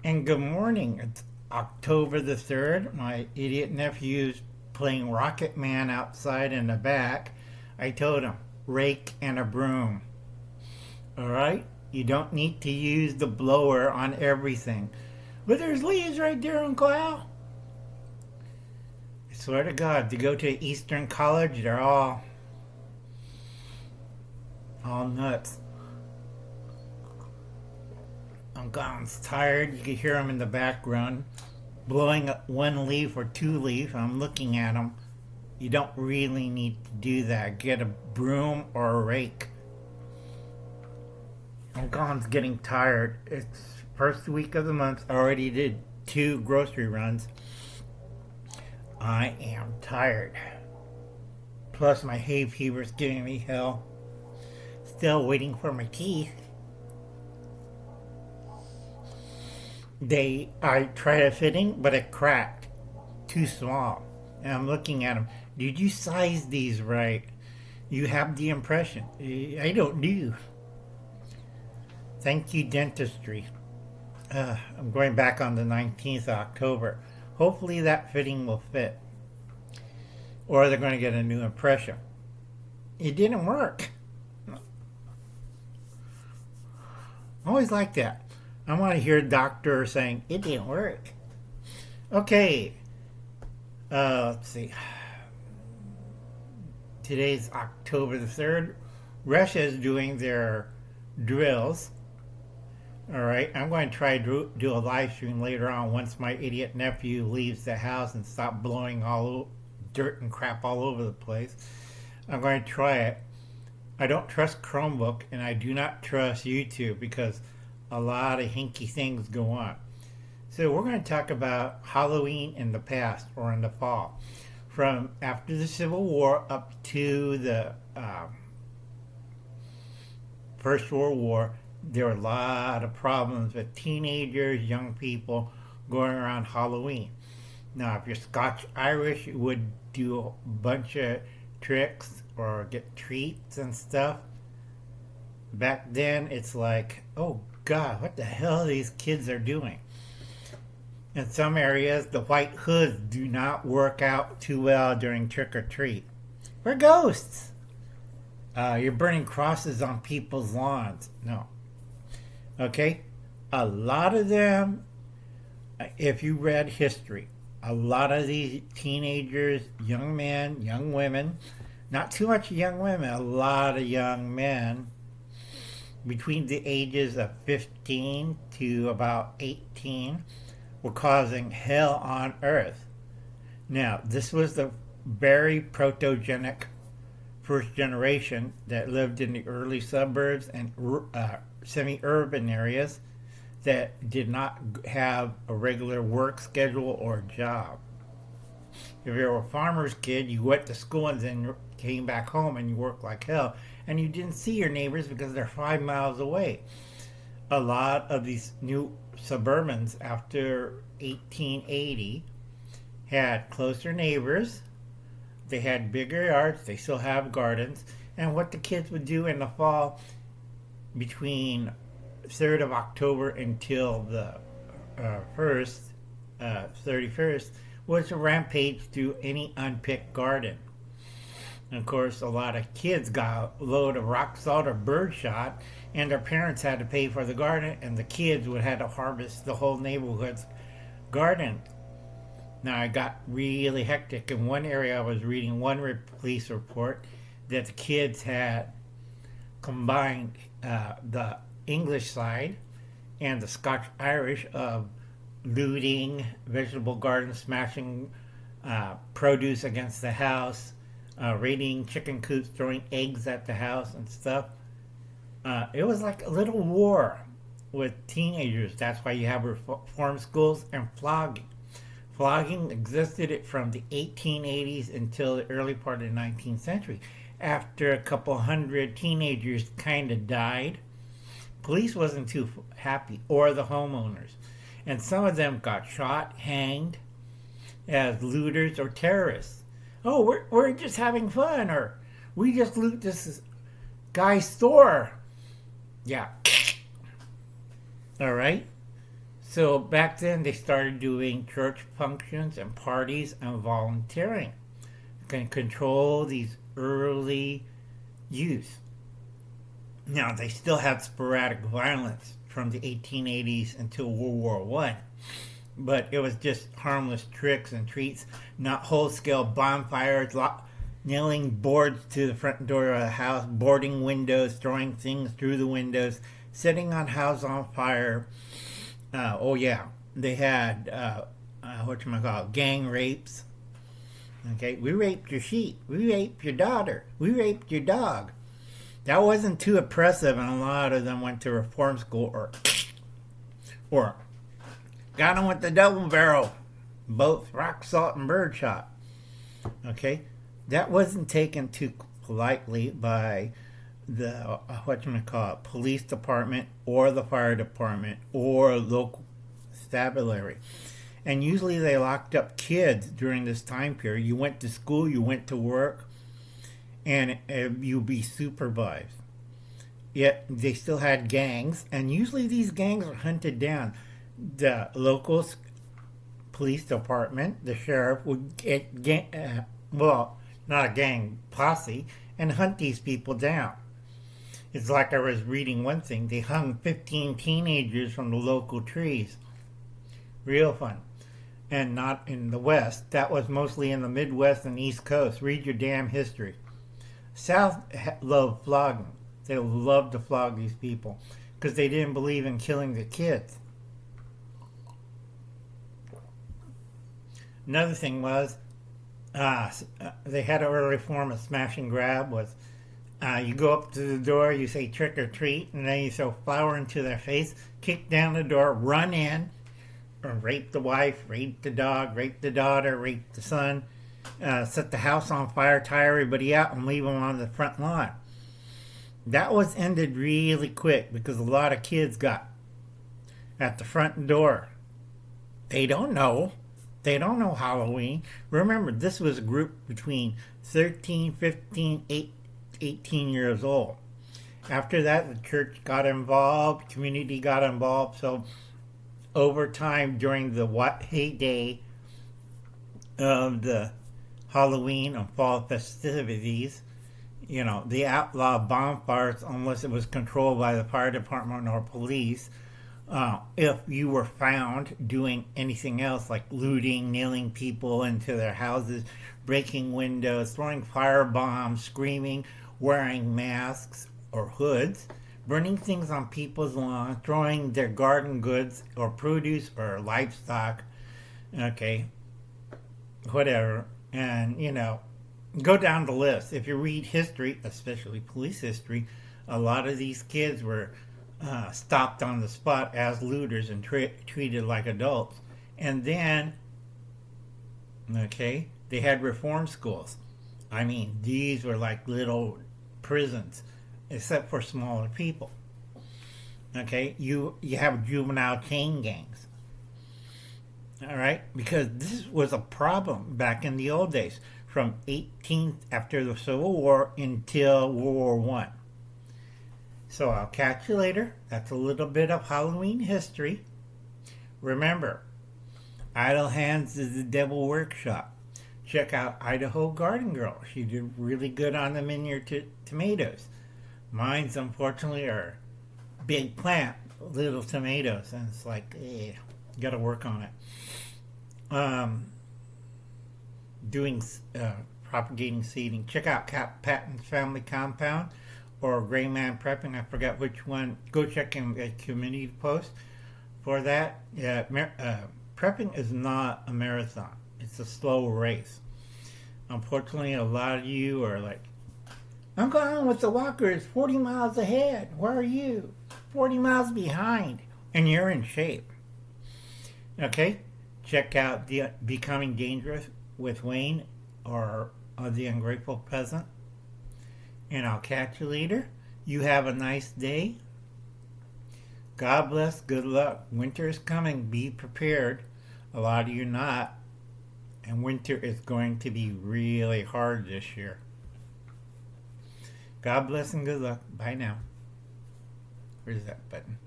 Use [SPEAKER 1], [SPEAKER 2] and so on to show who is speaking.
[SPEAKER 1] And good morning. It's October the 3rd. My idiot nephew's playing Rocket Man outside in the back. I told him, rake and a broom. Alright? You don't need to use the blower on everything. But there's leaves right there, Uncle Al. I swear to God, to go to Eastern College, they're all nuts. Uncle's tired. You can hear him in the background blowing up one leaf or two leaf. I'm looking at him. You don't really need to do that. Get a broom or a rake. Uncle's getting tired. It's first week of the month. I already did 2 grocery runs. I am tired. Plus my hay fever's giving me hell. Still waiting for my teeth. I tried a fitting, but it cracked. Too small. And I'm looking at them. Did you size these right? You have the impression. I don't do. Thank you, dentistry. I'm going back on the 19th of October. Hopefully that fitting will fit. Or they're going to get a new impression. It didn't work. I always like that. I want to hear a doctor saying, it didn't work. Okay. Let's see. Today's October the 3rd. Russia is doing their drills. Alright, I'm going to try to do a live stream later on once my idiot nephew leaves the house and stop blowing all dirt and crap all over the place. I'm going to try it. I don't trust Chromebook and I do not trust YouTube because a lot of hinky things go on. So we're going to talk about Halloween in the past or in the fall. From after the Civil War up to the First World War, there were a lot of problems with teenagers, young people going around Halloween. Now, if you're Scotch-Irish, you would do a bunch of tricks or get treats and stuff. Back then, it's like, oh God, what the hell these kids are doing? In some areas, the white hoods do not work out too well during trick-or-treat. We're ghosts. You're burning crosses on people's lawns. No. Okay? A lot of them, if you read history, a lot of these teenagers, young men, young women, not too much young women, a lot of young men, between the ages of 15 to about 18 were causing hell on earth. Now, this was the very protogenic first generation that lived in the early suburbs and semi-urban areas that did not have a regular work schedule or job. If you were a farmer's kid, you went to school and then came back home and you worked like hell. And you didn't see your neighbors because they're 5 miles away. A lot of these new suburbans after 1880 had closer neighbors. They had bigger yards. They still have gardens. And what the kids would do in the fall between 3rd of October until the 31st, was to rampage through any unpicked garden. And of course, a lot of kids got a load of rock salt or birdshot, and their parents had to pay for the garden, and the kids would have to harvest the whole neighborhood's garden. Now, it got really hectic. In one area, I was reading one police report that the kids had combined the English side and the Scotch-Irish of looting vegetable gardens, smashing produce against the house, raiding chicken coops, throwing eggs at the house and stuff. It was like a little war with teenagers. That's why you have reform schools and flogging. Flogging existed from the 1880s until the early part of the 19th century. After a couple hundred teenagers kind of died, police wasn't too happy, or the homeowners. And some of them got shot, hanged as looters or terrorists. Oh, we're just having fun, or we just loot this guy's store. Yeah. All right. So back then they started doing church functions and parties and volunteering. Can control these early youth. Now they still had sporadic violence from the 1880s until World War One, but it was just harmless tricks and treats, not whole-scale bonfires, nailing boards to the front door of the house, boarding windows, throwing things through the windows, setting on house on fire. Oh yeah, they had gang rapes. Okay, we raped your sheep, we raped your daughter, we raped your dog. That wasn't too oppressive, and a lot of them went to reform school or got them with the double barrel, both rock salt and birdshot. Okay, that wasn't taken too politely by the police department or the fire department or local constabulary. And usually they locked up kids during this time period. You went to school, you went to work, and you'd be supervised. Yet they still had gangs, and usually these gangs are hunted down. The local police department, the sheriff, would get not a gang posse, and hunt these people down. It's like I was reading one thing. They hung 15 teenagers from the local trees. Real fun. And not in the West. That was mostly in the Midwest and East Coast. Read your damn history. South loved flogging. They loved to flog these people because they didn't believe in killing the kids. Another thing was they had a early form of smash and grab. Was you go up to the door, you say trick or treat, and then you throw flour into their face, kick down the door, run in, or rape the wife, rape the dog, rape the daughter, rape the son, set the house on fire, tie everybody out, and leave them on the front lawn. That was ended really quick because a lot of kids got at the front door. They don't know. They don't know Halloween. Remember, this was a group between 13, 15, 18 years old. After that, the church got involved, community got involved. So over time, during the heyday of the Halloween and fall festivities, they outlawed bonfires unless it was controlled by the fire department or police. If you were found doing anything else like looting, nailing people into their houses, breaking windows, throwing fire bombs, screaming, wearing masks or hoods, burning things on people's lawn, throwing their garden goods or produce or livestock, okay, whatever, and go down the list. If you read history, especially police history, a lot of these kids were stopped on the spot as looters and treated like adults. And then, okay, they had reform schools. I mean, these were like little prisons, except for smaller people. Okay, you have juvenile chain gangs. All right, because this was a problem back in the old days, from after the Civil War until World War One. So I'll catch you later. That's a little bit of Halloween history. Remember, Idle Hands is the devil workshop. Check out Idaho Garden Girl. She did really good on the miniature tomatoes. Mine's unfortunately are big plant, little tomatoes, and it's like, got to work on it. Propagating seeding. Check out Cap Patton's Family Compound or Gray Man Prepping. I forgot which one. Go check in a community post for that. Yeah, prepping is not a marathon. It's a slow race. Unfortunately, a lot of you are like, I'm going with the walkers 40 miles ahead. Where are you? 40 miles behind. And you're in shape. Okay? Check out the Becoming Dangerous with Wayne or the Ungrateful Peasant. And I'll catch you later. You have a nice day. God bless. Good luck. Winter is coming. Be prepared. A lot of you not. And winter is going to be really hard this year. God bless and good luck. Bye now. Where's that button?